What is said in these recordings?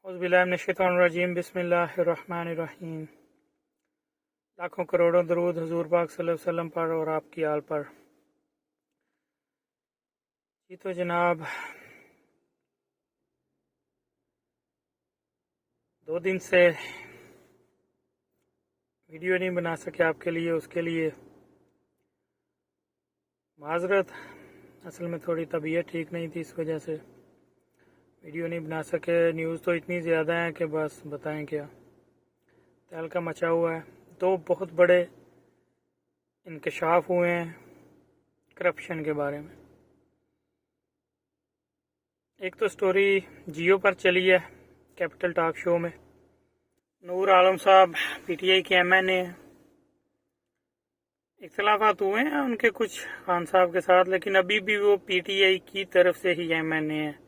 औज़ुबिल्लाहिमिनश्शैतानिर्रजीम बिस्मिल्लाहिर्रहमानिर्रहीम। लाखों करोड़ों दरूद हुजूर पाक सल्लल्लाहु अलैहि वसल्लम पर और आपकी आल पर। जी तो जनाब 2 दिन से वीडियो नहीं बना सके आपके लिए, उसके लिए माजरत। असल में थोड़ी तबीयत ठीक नहीं थी, इस वजह से वीडियो नहीं बना सके। न्यूज़ तो इतनी ज़्यादा है कि बस बताएं क्या। तहलका मचा हुआ है। 2 बहुत बड़े इंकशाफ हुए हैं करप्शन के बारे में। एक तो स्टोरी जियो पर चली है, कैपिटल टॉक शो में। नूर आलम साहब पीटीआई के एमएनए हैं। इख्तलाफात हुए हैं उनके कुछ खान साहब के साथ, लेकिन अभी भी वो पीटीआई की तरफ से ही एमएनए हैं।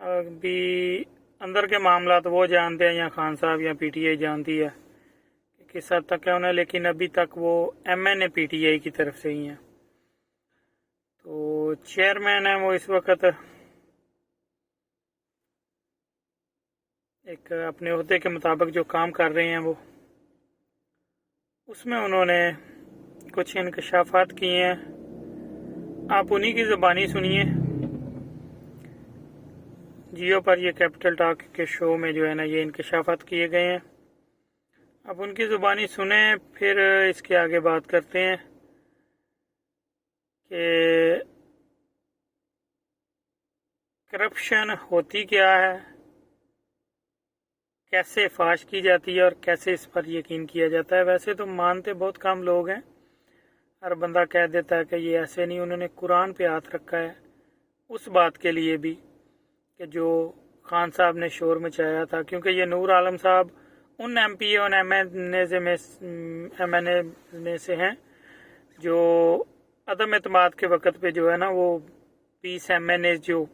अभी अंदर के मामला तो वो जानते हैं, या खान साहब या पीटीआई जानती है कि किस हद तक है उन्हें, लेकिन अभी तक वो एमएनए पीटीआई की तरफ से ही हैं। तो चेयरमैन है वो इस वक्त एक अपने ओहदे के मुताबिक जो काम कर रहे हैं वो, उसमें उन्होंने कुछ इंकशाफात किए हैं। आप उन्हीं की ज़बानी सुनिए। जियो पर ये कैपिटल टॉक के शो में जो है ना, ये इंकशाफात किए गए हैं। अब उनकी ज़बानी सुने, फिर इसके आगे बात करते हैं कि करप्शन होती क्या है, कैसे फाश की जाती है और कैसे इस पर यकीन किया जाता है। वैसे तो मानते बहुत कम लोग हैं, हर बंदा कह देता है कि ये ऐसे नहीं। उन्होंने कुरान पे हाथ रखा है उस बात के लिए भी कि जो खान साहब ने शोर मचाया था, क्योंकि ये नूर आलम साहब उन एमपीए और एमएनए में से हैं जो अदम एतमाद के वक़्त पे जो है ना, वो 20 एमएनए जो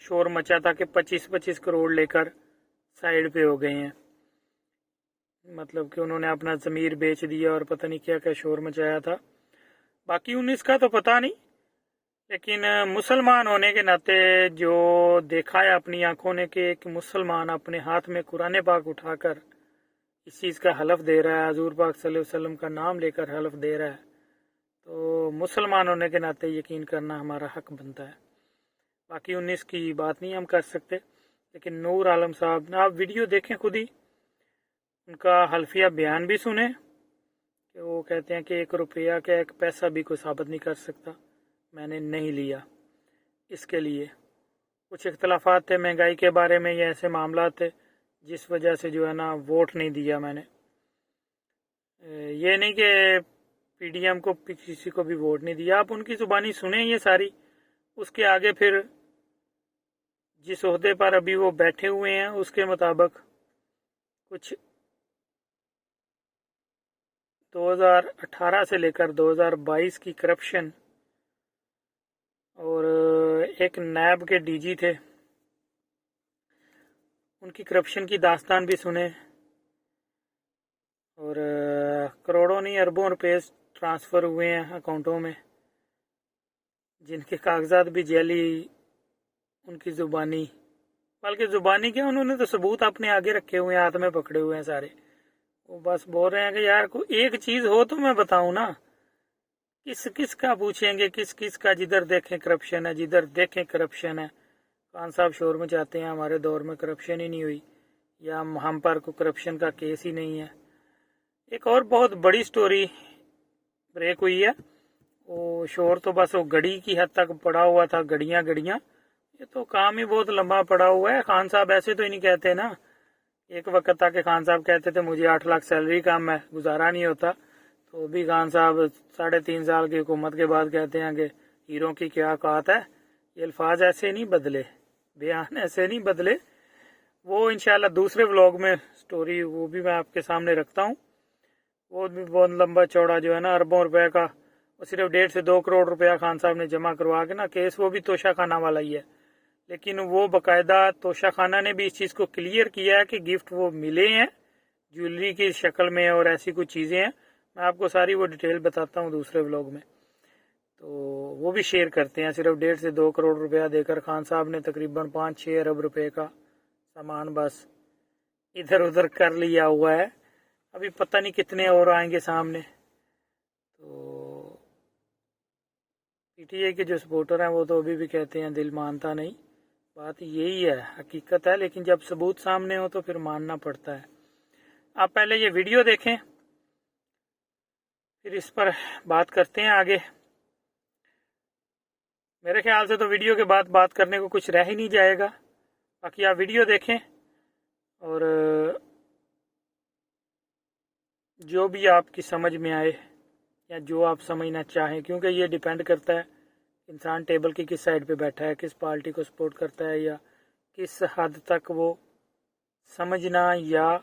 शोर मचा था कि 25-25 करोड़ लेकर साइड पे हो गए हैं। मतलब कि उन्होंने अपना ज़मीर बेच दिया और पता नहीं क्या क्या शोर मचाया था। बाकी 19 का तो पता नहीं, लेकिन मुसलमान होने के नाते जो देखा है अपनी आंखों ने कि एक मुसलमान अपने हाथ में कुरान पाक उठाकर इस चीज़ का हलफ दे रहा है, हुजूर पाक सल्लल्लाहु अलैहि वसल्लम का नाम लेकर हलफ दे रहा है, तो मुसलमान होने के नाते यकीन करना हमारा हक बनता है। बाकी 19 की बात नहीं हम कर सकते। लेकिन नूर आलम साहब, आप वीडियो देखें खुद ही, उनका हल्फिया बयान भी सुने कि वो कहते हैं कि 1 रुपया का 1 पैसा भी कोई साबित नहीं कर सकता मैंने नहीं लिया। इसके लिए कुछ इख्तलाफात थे महंगाई के बारे में, ये ऐसे मामला थे जिस वजह से जो है ना वोट नहीं दिया मैंने। ये नहीं कि पीडीएम को किसी को भी वोट नहीं दिया। आप उनकी ज़ुबानी सुने ये सारी, उसके आगे फिर जिस ओहदे पर अभी वो बैठे हुए हैं उसके मुताबिक कुछ 2018 से लेकर 2022 की करप्शन, और एक नैब के डीजी थे उनकी करप्शन की दास्तान भी सुने, और करोड़ों नहीं अरबों रुपए ट्रांसफ़र हुए हैं अकाउंटों में, जिनके कागजात भी जैली उनकी ज़ुबानी, बल्कि ज़ुबानी क्या, उन्होंने तो सबूत अपने आगे रखे हुए हैं, हाथ में पकड़े हुए हैं सारे। वो बस बोल रहे हैं कि यार कोई एक चीज़ हो तो मैं बताऊं ना। किस किस का पूछेंगे, किस किस का, जिधर देखें करप्शन है, जिधर देखें करप्शन है। खान साहब शोर में चाहते हैं हमारे दौर में करप्शन ही नहीं हुई, या हम पर को करप्शन का केस ही नहीं है। एक और बहुत बड़ी स्टोरी ब्रेक हुई है। वो शोर तो बस वो घड़ी की हद तक पड़ा हुआ था, घड़ियां घड़ियां, ये तो काम ही बहुत लंबा पड़ा हुआ है। खान साहब ऐसे तो ही नहीं कहते ना। एक वक्त था कि खान साहब कहते थे मुझे 8 लाख सैलरी काम है, गुजारा नहीं होता। तो भी खान साहब 3.5 साल की हुकूमत के बाद कहते हैं कि हीरों की क्या औकात है। ये अल्फाज ऐसे नहीं बदले, बयान ऐसे नहीं बदले। वो इंशाल्लाह दूसरे व्लॉग में स्टोरी वो भी मैं आपके सामने रखता हूँ। वो भी बहुत लंबा चौड़ा जो है ना, अरबों रुपए का, वो सिर्फ 1.5 से 2 करोड़ रुपया खान साहब ने जमा करवा के ना, केस वो भी तोशा खाना वाला ही है, लेकिन वो बाकायदा तोशा खाना ने भी इस चीज़ को क्लियर किया है कि गिफ्ट वो मिले हैं ज्वेलरी की शक्ल में और ऐसी कुछ चीज़ें हैं। मैं आपको सारी वो डिटेल बताता हूँ दूसरे व्लॉग में, तो वो भी शेयर करते हैं। सिर्फ 1.5 से 2 करोड़ रुपया देकर खान साहब ने तकरीबन 5-6 अरब रुपए का सामान बस इधर उधर कर लिया हुआ है। अभी पता नहीं कितने और आएंगे सामने। तो पीटीआई के जो सपोर्टर हैं वो तो अभी भी कहते हैं दिल मानता नहीं। बात यही है, हकीकत है, लेकिन जब सबूत सामने हो तो फिर मानना पड़ता है। आप पहले ये वीडियो देखें, फिर इस पर बात करते हैं आगे। मेरे ख्याल से तो वीडियो के बाद बात करने को कुछ रह ही नहीं जाएगा। बाकी आप वीडियो देखें और जो भी आपकी समझ में आए या जो आप समझना चाहें, क्योंकि ये डिपेंड करता है इंसान टेबल की किस साइड पे बैठा है, किस पार्टी को सपोर्ट करता है, या किस हद तक वो समझना या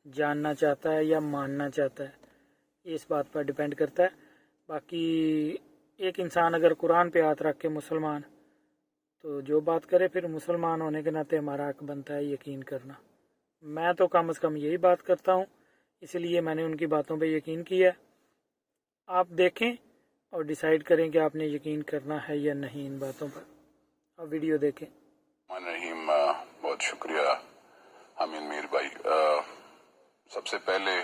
जानना चाहता है या मानना चाहता है, ये इस बात पर डिपेंड करता है। बाकी एक इंसान अगर कुरान पे हाथ रख के मुसलमान, तो जो बात करे फिर मुसलमान होने के नाते हमारा हक बनता है यकीन करना। मैं तो कम से कम यही बात करता हूँ, इसलिए मैंने उनकी बातों पे यकीन किया। आप देखें और डिसाइड करें कि आपने यकीन करना है या नहीं इन बातों पर। आप वीडियो देखें। रहीम, बहुत शुक्रिया हामिद मीर भाई। सबसे पहले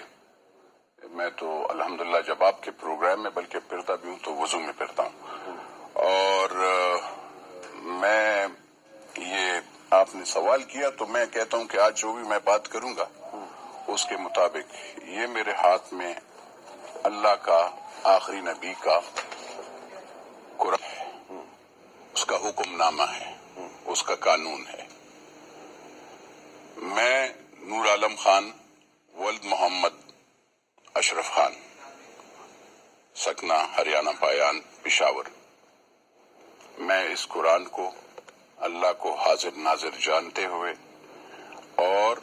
मैं तो अल्हम्दुलिल्लाह जब आपके प्रोग्राम में बल्कि फिरता भी हूँ तो वजू में फिरता हूँ, और मैं ये आपने सवाल किया तो मैं कहता हूँ कि आज जो भी मैं बात करूंगा उसके मुताबिक ये मेरे हाथ में अल्लाह का आखिरी नबी का कुरान है, उसका हुक्मनामा है, उसका कानून है। मैं नूर आलम खान वल्द मोहम्मद अशरफ खान, सकना हरियाणा पायान पिशावर, मैं इस कुरान को अल्लाह को हाजिर नाजिर जानते हुए और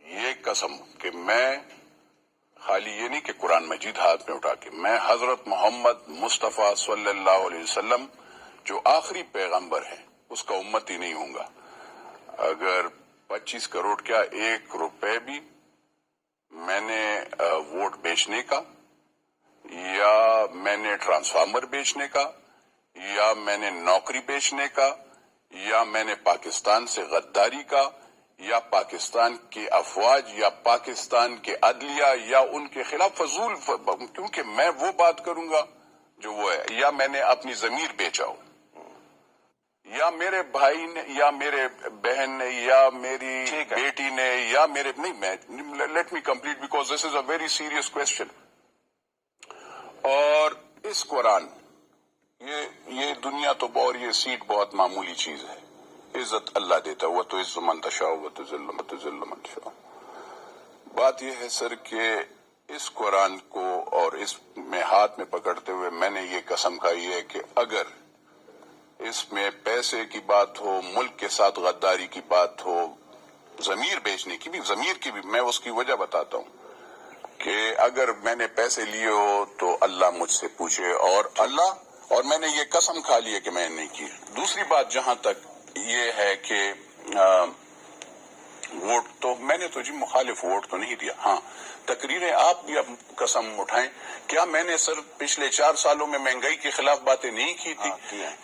ये कसम कि मैं खाली ये नहीं कि कुरान मजीद हाथ में उठा के, मैं हजरत मोहम्मद मुस्तफ़ा सल्लल्लाहु अलैहि वसल्लम जो आखिरी पैगंबर है उसका उम्मती नहीं होऊंगा। अगर 25 करोड़ क्या 1 रुपए भी मैंने वोट बेचने का, या मैंने ट्रांसफार्मर बेचने का, या मैंने नौकरी बेचने का, या मैंने पाकिस्तान से गद्दारी का, या पाकिस्तान की अफवाज या पाकिस्तान के अदलिया या उनके खिलाफ फजूल, क्योंकि मैं वो बात करूंगा जो वो है, या मैंने अपनी जमीर बेचा हो, या मेरे भाई ने या मेरे बहन ने या मेरी बेटी ने या मेरे नहीं, मैं let me complete because this is a very serious question. और इस कुरान ये दुनिया तो और ये सीट बहुत मामूली चीज है, इज्जत अल्लाह देता हुआ तो इज्जत मंतशा हुआ तो जिल्ल मंतशा। बात यह है सर कि इस कुरान को और इसमें हाथ में पकड़ते हुए मैंने ये कसम खाई है कि अगर इसमें पैसे की बात हो, मुल्क के साथ गद्दारी की बात हो, जमीर बेचने की भी, जमीर की भी, मैं उसकी वजह बताता हूँ कि अगर मैंने पैसे लिए हो तो अल्लाह मुझसे पूछे, और मैंने ये कसम खा ली है कि मैंने नहीं की। दूसरी बात जहां तक ये है कि वोट तो मैंने तो जी मुखालिफ वोट तो नहीं दिया। हाँ, तकरीरें आप भी अब कसम उठाएं, क्या मैंने सर पिछले 4 सालों में महंगाई के खिलाफ बातें नहीं की थी?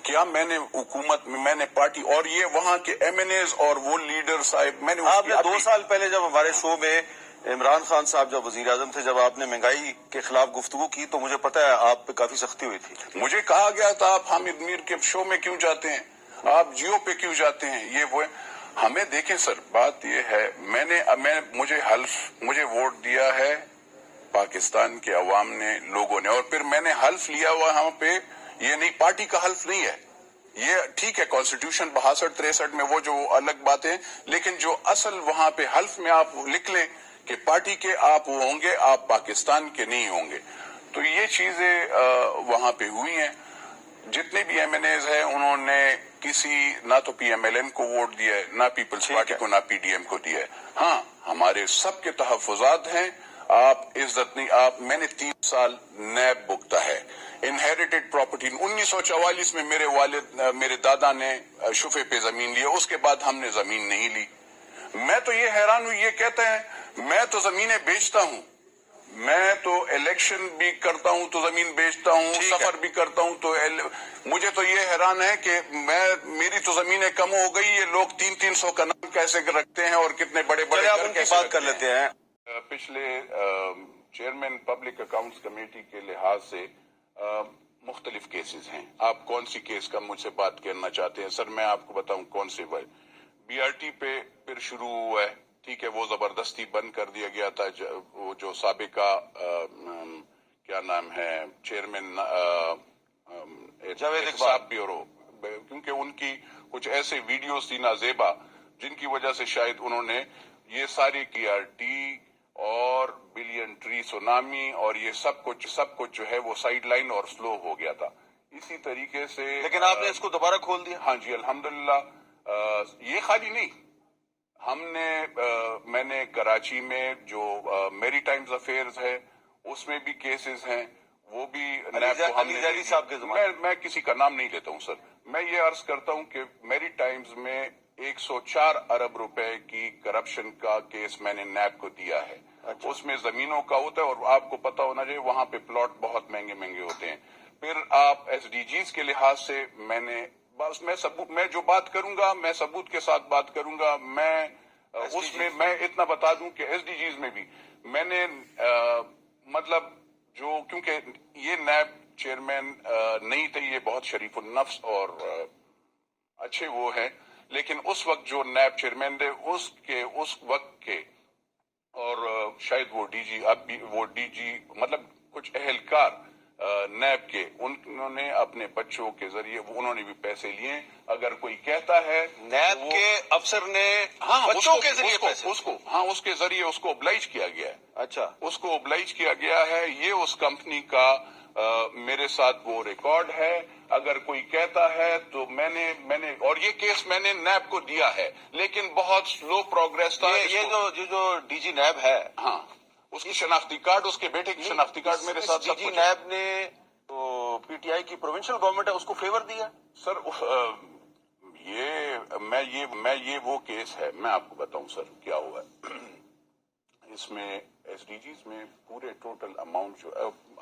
क्या मैंने हुकूमत में, मैंने पार्टी और ये वहाँ के MNAs और वो लीडर साहब, मैंने आपने 2 साल पहले जब हमारे शो में इमरान खान साहब जब वजीर आजम थे, जब आपने महंगाई के खिलाफ गुफ्तगू की तो मुझे पता है आप पे काफी सख्ती हुई थी। मुझे कहा गया था आप हामिद मीर के शो में क्यों जाते हैं, आप जियो पे क्यों जाते हैं, ये वो है। हमें देखें सर, बात ये है, मुझे वोट दिया है पाकिस्तान के अवाम ने, लोगों ने, और फिर मैंने हल्फ लिया हुआ वहां पे, ये नहीं पार्टी का हल्फ नहीं है, ये ठीक है कॉन्स्टिट्यूशन 62-63 में वो जो अलग बातें, लेकिन जो असल वहां पे हल्फ में आप लिख लें कि पार्टी के आप वो होंगे, आप पाकिस्तान के नहीं होंगे। तो ये चीजें वहां पे हुई हैं। जितने भी MNAs हैं उन्होंने किसी ना तो PMLN को वोट दिया है, ना पीपल्स पार्टी को, ना PDM को दिया है। हाँ, हमारे सबके तहफुजात हैं, आप इज्जत नहीं, मैंने 3 साल नैब भुगता है, इनहेरिटेड प्रॉपर्टी। 1944 में मेरे दादा ने शुफे पे जमीन लिया, उसके बाद हमने जमीन नहीं ली। मैं तो ये हैरान हूं, ये कहते हैं मैं तो जमीनें बेचता हूं, मैं तो इलेक्शन भी करता हूं तो जमीन बेचता हूं, ठीक है। सफर भी करता हूं तो मुझे तो ये हैरान है कि मेरी तो जमीनें कम हो गई, ये लोग 300 का नाम कैसे रखते हैं और कितने बड़े बड़े चलिए आप घर उनकी कैसे बात कर रखते लेते हैं। पिछले चेयरमैन पब्लिक अकाउंट्स कमेटी के लिहाज से मुख्तलिफ केसेस हैं। आप कौन सी केस का मुझसे बात करना चाहते हैं? सर मैं आपको बताऊं कौन से BRT पे फिर शुरू हुआ है, ठीक है, वो जबरदस्ती बंद कर दिया गया था। वो जो साबिका क्या नाम है चेयरमैन जावेद इकबाल ब्यूरो, क्योंकि उनकी कुछ ऐसे वीडियोस थी नाजेबा जिनकी वजह से शायद उन्होंने ये सारी BRT और बिलियन ट्री सुनामी और ये सब कुछ जो है वो साइड लाइन और स्लो हो गया था। इसी तरीके से लेकिन आपने इसको दोबारा खोल दिया। हाँ जी अल्हम्दुलिल्लाह। ये खाली नहीं, मैंने कराची में जो मैरीटाइम्स अफेयर्स है उसमें भी केसेस हैं, वो भी अली जैदी साहब के ज़माने मैं किसी का नाम नहीं लेता हूँ सर। मैं ये अर्ज करता हूँ कि मैरीटाइम्स में 104 अरब रुपए की करप्शन का केस मैंने नैब को दिया है। अच्छा। उसमें जमीनों का होता है और आपको पता होना चाहिए वहां पे प्लॉट बहुत महंगे महंगे होते हैं। फिर आप SDGs के लिहाज से मैं जो बात करूंगा मैं सबूत के साथ बात करूंगा। उसमें मैं इतना बता दूं कि SDGs में भी मैंने मतलब जो, क्योंकि ये नैब चेयरमैन नहीं थे, ये बहुत शरीफुल नफ्स और अच्छे वो हैं, लेकिन उस वक्त जो नैब चेयरमैन थे उस वक्त के और शायद वो DG अब भी वो DG मतलब कुछ अहलकार नैब के, उन्होंने अपने बच्चों के जरिए उन्होंने भी पैसे लिए। अगर कोई कहता है नैब के अफसर ने बच्चों के जरिए पैसे उसके जरिए उसको ओब्लाइज किया गया है। अच्छा, उसको ओब्लाइज किया गया है। ये उस कंपनी का मेरे साथ वो रिकॉर्ड है। अगर कोई कहता है तो मैंने और ये केस मैंने नैब को दिया है, लेकिन बहुत स्लो प्रोग्रेस था। ये जो DG नैब है, हाँ, उसकी शनाख्ती कार्ड, उसके बेटे की शनाख्ती कार्ड मेरे साथ। DG नैब ने तो PTI की प्रोविंशियल गवर्नमेंट है उसको फेवर दिया सर। ये वो केस है, मैं आपको बताऊं सर क्या हुआ है इसमें। SDGs में पूरे टोटल अमाउंट जो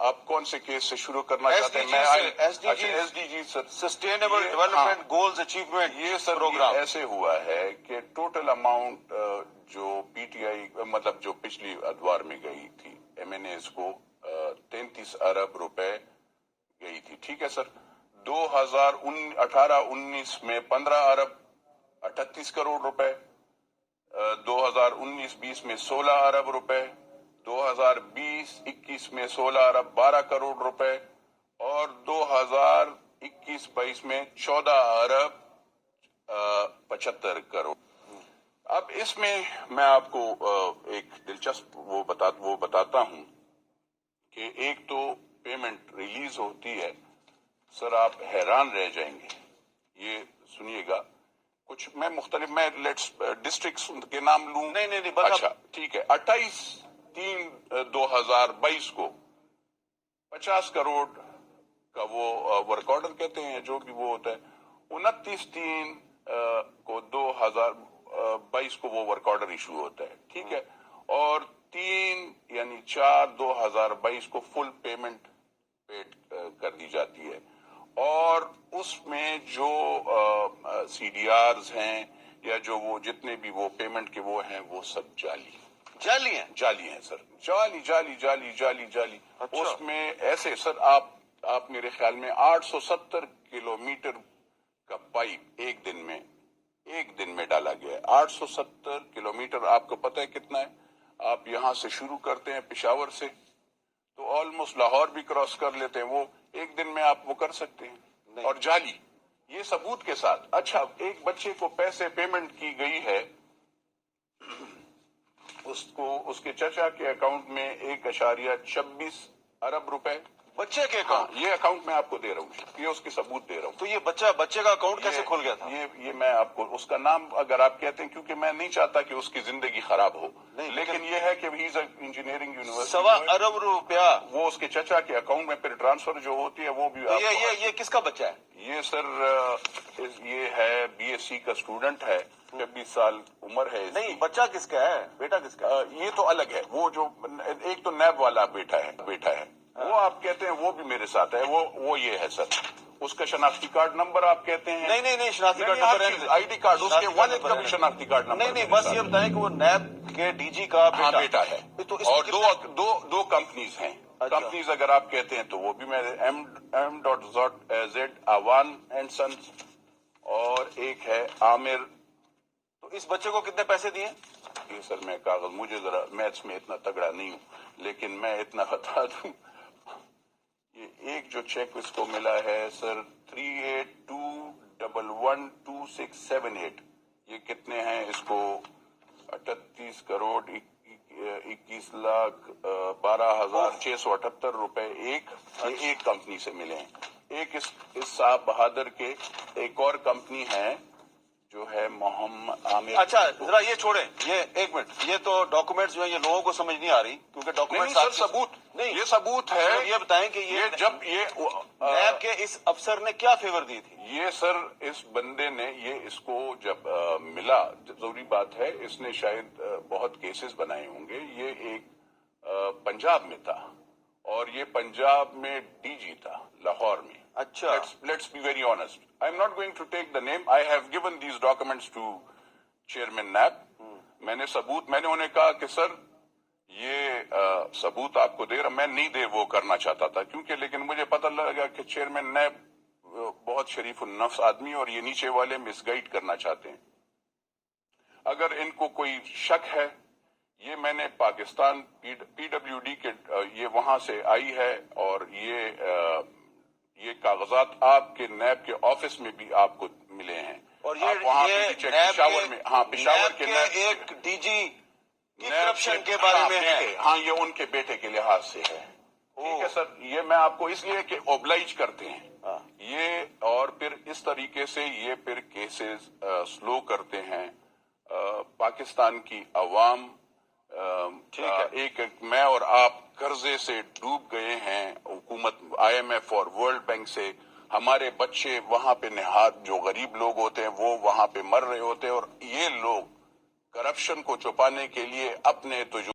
आप कौन से केस से शुरू करना चाहते हैं? SDGs sir, sustainable development goals achievement, ये सर प्रोग्राम ऐसे हुआ है कि टोटल अमाउंट जो PTI मतलब जो पिछली अदवार में गई थी MNAs को 33 अरब रुपए गई थी, ठीक है सर। 2018-19 में 15 अरब 38 करोड़ रुपए, 2019-20 में 16 अरब रुपए, 2020-21 में 16 अरब 12 करोड़ रुपए और 2021-22 में 14 अरब 75 करोड़। अब इसमें मैं आपको एक दिलचस्प वो बताता हूं कि एक तो पेमेंट रिलीज होती है सर, आप हैरान रह जाएंगे। ये सुनिएगा कुछ मैं डिस्ट्रिक्ट्स के नाम लूं? नहीं अच्छा ठीक है। 28/3/2022 को 50 करोड़ का वो वर्क ऑर्डर कहते हैं जो भी वो होता है। 29/3 को 2022 को वो वर्क ऑर्डर इशू होता है, ठीक है। और 3/4/2022 को फुल पेमेंट पेड कर दी जाती है। और उसमें जो CDRs हैं या जो वो जितने भी वो पेमेंट के वो हैं वो सब जाली हैं सर। जाली। अच्छा। उसमें ऐसे सर आप मेरे ख्याल में 870 किलोमीटर का पाइप एक दिन में डाला गया है। 870 किलोमीटर आपको पता है कितना है? आप यहां से शुरू करते हैं पेशावर से तो ऑलमोस्ट लाहौर भी क्रॉस कर लेते हैं, वो एक दिन में आप वो कर सकते हैं। और जाली, ये सबूत के साथ। अच्छा, एक बच्चे को पैसे पेमेंट की गई है, उसको उसके चचा के अकाउंट में 1.26 अरब रुपए बच्चे के अकाउंट। ये अकाउंट मैं आपको दे रहा हूँ, ये उसके सबूत दे रहा हूँ। तो ये बच्चे का अकाउंट कैसे खुल गया था? ये मैं आपको उसका नाम अगर आप कहते हैं, क्योंकि मैं नहीं चाहता कि उसकी जिंदगी खराब हो, लेकिन ये है कि ही इज इंजीनियरिंग यूनिवर्सिटी। 1.25 अरब रुपया वो उसके चचा के अकाउंट में फिर ट्रांसफर जो होती है वो भी। तो ये किसका बच्चा है? ये सर ये है BSc का स्टूडेंट है 26 साल उम्र है इसकी। नहीं, बच्चा किसका है, बेटा किसका है? ये तो अलग है, वो जो एक तो नैब वाला बेटा है वो आप कहते हैं, वो भी मेरे साथ है, वो ये है सर, उसका शनाख्ती कार्ड नंबर आप कहते हैं। नहीं, शनाख्ती कार्ड नंबर, आईडी कार्ड उसके वालिद का भी शनाख्ती कार्ड नंबर। नहीं, बस ये बताएं कि वो नैब के डीजी का बेटा है। तो और दो कंपनीज हैं। कंपनीज अगर आप कहते हैं तो वो भी मैं M.Z आवान एंड सन्स, और एक है आमिर। तो इस बच्चे को कितने पैसे दिए? ये सर मैं कागज, मुझे जरा मैथ्स में इतना तगड़ा नहीं हूँ, लेकिन मैं इतना बता दूं, ये एक जो चेक इसको मिला है सर 38211268, ये कितने हैं इसको 38 करोड़ 21,12,678 रुपए एक कंपनी से मिले हैं। एक इस साहब बहादुर के एक और कंपनी है जो है मोहम्मद आमिर। अच्छा, जरा ये छोड़ें, ये एक मिनट, ये तो डॉक्यूमेंट्स जो है ये लोगों को समझ नहीं आ रही, क्योंकि डॉक्यूमेंट्स सर सबूत नहीं, ये सबूत है। ये बताएं कि ये जब ये नैब के इस अफसर ने क्या फेवर दी थी? ये सर इस बंदे ने ये इसको जब मिला, जरूरी बात है, इसने शायद बहुत केसेस बनाए होंगे। ये एक पंजाब में था और ये पंजाब में डीजी था लाहौर में। अच्छा, let's be very honest. I'm not going to take the name. I have given these documents to Chairman NAB. मैंने उन्हें कहा कि सर ये सबूत आपको दे रहा, मैं नहीं दे वो करना चाहता था क्योंकि, लेकिन मुझे पता लगा कि चेयरमैन NAB बहुत शरीफ नफ्स आदमी और ये नीचे वाले मिसगाइड करना चाहते हैं। अगर इनको कोई शक है, ये मैंने पाकिस्तान PWD के ये वहां से आई है और ये कागजात आपके नैब के ऑफिस में भी आपको मिले हैं। और ये वहाँ पेशावर में, हाँ पेशावर के नैब एक डीजी की करप्शन के बारे में है। हाँ, ये उनके बेटे के लिहाज से है। ठीक है सर, ये मैं आपको इसलिए कि ओब्लाइज करते हैं ये, और फिर इस तरीके से ये फिर केसेस स्लो करते हैं पाकिस्तान की अवाम। एक मैं और आप कर्जे से डूब गए हैं, हुकूमत IMF और वर्ल्ड बैंक से, हमारे बच्चे वहां पे निहात जो गरीब लोग होते हैं वो वहां पे मर रहे होते हैं, और ये लोग करप्शन को छुपाने के लिए अपने तो